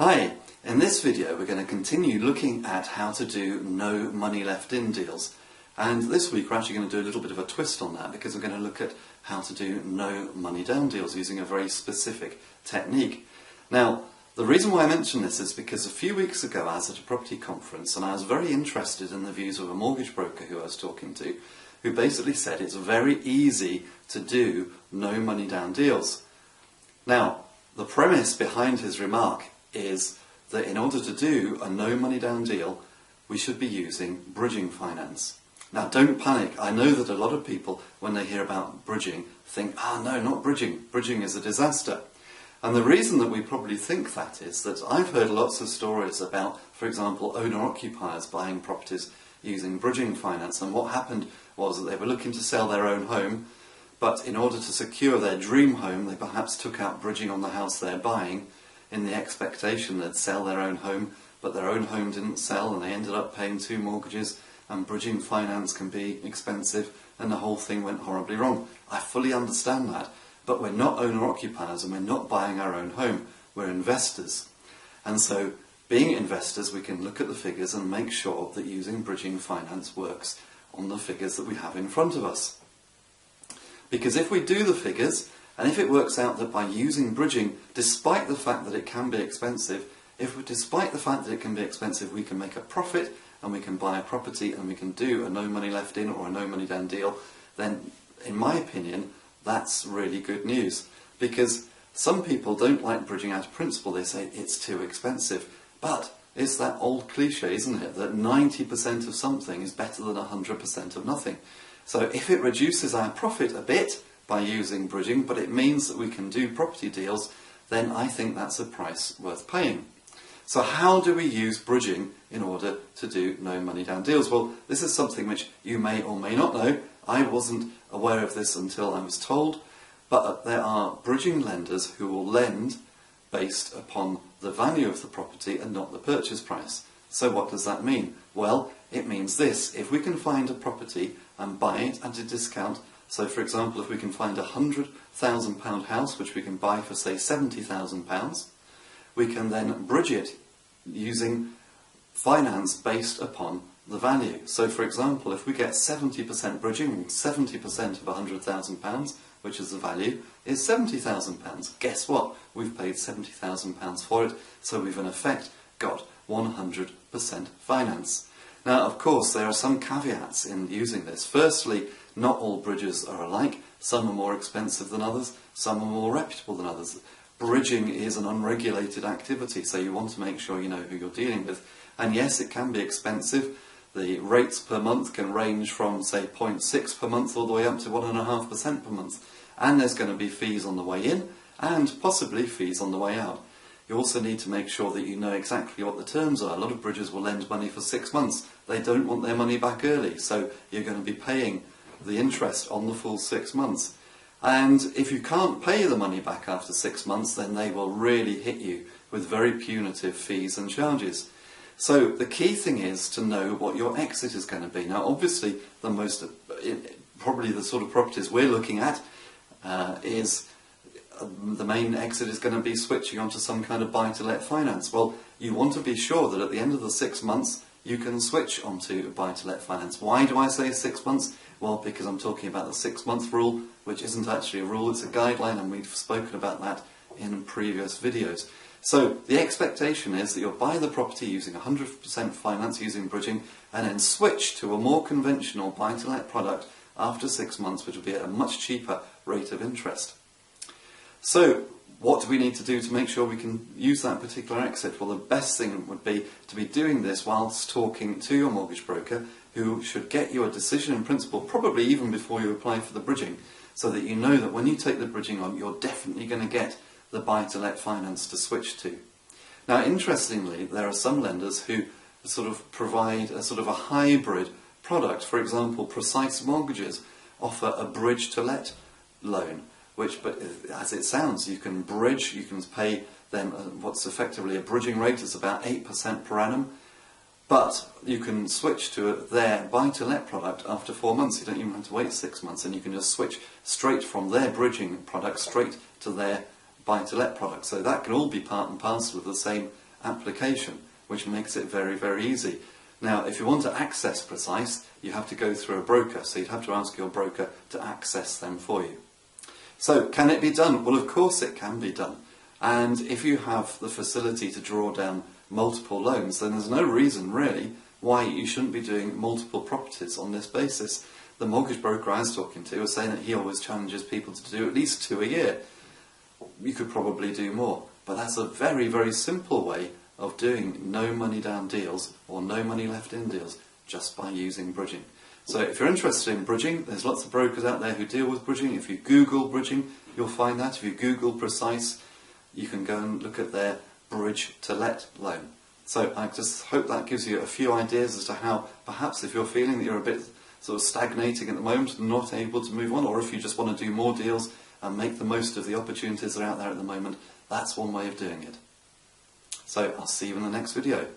Hi, in this video we're going to continue looking at how to do no money left in deals, and this week we're actually going to do a little bit of a twist on that because we're going to look at how to do no money down deals using a very specific technique. Now the reason why I mention this is because a few weeks ago I was at a property conference and I was very interested in the views of a mortgage broker who I was talking to, who basically said it's very easy to do no money down deals. Now the premise behind his remark is that in order to do a no money down deal we should be using bridging finance. Now don't panic, I know that a lot of people when they hear about bridging think, no, not bridging, bridging is a disaster. And the reason that we probably think that is that I've heard lots of stories about, for example, owner-occupiers buying properties using bridging finance, and what happened was that they were looking to sell their own home, but in order to secure their dream home they perhaps took out bridging on the house they're buying in the expectation they'd sell their own home, but their own home didn't sell and they ended up paying two mortgages, and bridging finance can be expensive and the whole thing went horribly wrong. I fully understand that, but we're not owner-occupiers and we're not buying our own home, we're investors. And so being investors we can look at the figures and make sure that using bridging finance works on the figures that we have in front of us. Because if we do the figures, and if it works out that by using bridging, despite the fact that it can be expensive, despite the fact that it can be expensive, we can make a profit and we can buy a property and we can do a no money left in or a no money down deal, then in my opinion that's really good news. Because some people don't like bridging out of principle, they say it's too expensive. But it's that old cliche, isn't it, that 90% of something is better than 100% of nothing. So if it reduces our profit a bit by using bridging, but it means that we can do property deals, then I think that's a price worth paying. So how do we use bridging in order to do no money down deals? Well, this is something which you may or may not know. I wasn't aware of this until I was told, but there are bridging lenders who will lend based upon the value of the property and not the purchase price. So what does that mean? Well, it means this: if we can find a property and buy it at a discount, so for example if we can find a £100,000 house which we can buy for say £70,000, we can then bridge it using finance based upon the value. So for example if we get 70% bridging, 70% of £100,000, which is the value, is £70,000. Guess what? We've paid £70,000 for it, so we've in effect got 100% finance. Now of course there are some caveats in using this. Firstly, not all bridges are alike. Some are more expensive than others, some are more reputable than others. Bridging is an unregulated activity, so you want to make sure you know who you're dealing with. And yes, it can be expensive. The rates per month can range from say 0.6 per month all the way up to 1.5% per month. And there's going to be fees on the way in and possibly fees on the way out. You also need to make sure that you know exactly what the terms are. A lot of bridges will lend money for 6 months. They don't want their money back early, so you're going to be paying the interest on the full 6 months. And if you can't pay the money back after 6 months, then they will really hit you with very punitive fees and charges. So the key thing is to know what your exit is going to be. Now obviously probably the sort of properties we're looking at the main exit is going to be switching onto some kind of buy-to-let finance. Well, you want to be sure that at the end of the 6 months you can switch onto buy-to-let finance. Why do I say 6 months? Well, because I'm talking about the 6-month rule, which isn't actually a rule, it's a guideline, and we've spoken about that in previous videos. So the expectation is that you'll buy the property using 100% finance, using bridging, and then switch to a more conventional buy-to-let product after 6 months, which will be at a much cheaper rate of interest. So what do we need to do to make sure we can use that particular exit? Well, the best thing would be to be doing this whilst talking to your mortgage broker, who should get you a decision in principle, probably even before you apply for the bridging, so that you know that when you take the bridging on, you're definitely going to get the buy-to-let finance to switch to. Now, interestingly, there are some lenders who sort of provide a sort of a hybrid product. For example, Precise Mortgages offer a bridge-to-let loan, which, but as it sounds, you can bridge, you can pay them what's effectively a bridging rate, it's about 8% per annum, but you can switch to their buy-to-let product after 4 months. You don't even have to wait 6 months, and you can just switch straight from their bridging product straight to their buy-to-let product. So that can all be part and parcel of the same application, which makes it very, very easy. Now, if you want to access FRICS, you have to go through a broker, so you'd have to ask your broker to access them for you. So, can it be done? Well, of course it can be done. And if you have the facility to draw down multiple loans, then there's no reason, really, why you shouldn't be doing multiple properties on this basis. The mortgage broker I was talking to was saying that he always challenges people to do at least 2 a year. You could probably do more, but that's a very, very simple way of doing no money down deals or no money left in deals just by using bridging. So if you're interested in bridging, there's lots of brokers out there who deal with bridging. If you Google bridging, you'll find that. If you Google FRICS, you can go and look at their bridge to let loan. So I just hope that gives you a few ideas as to how, perhaps if you're feeling that you're a bit sort of stagnating at the moment, not able to move on, or if you just want to do more deals and make the most of the opportunities that are out there at the moment, that's one way of doing it. So I'll see you in the next video.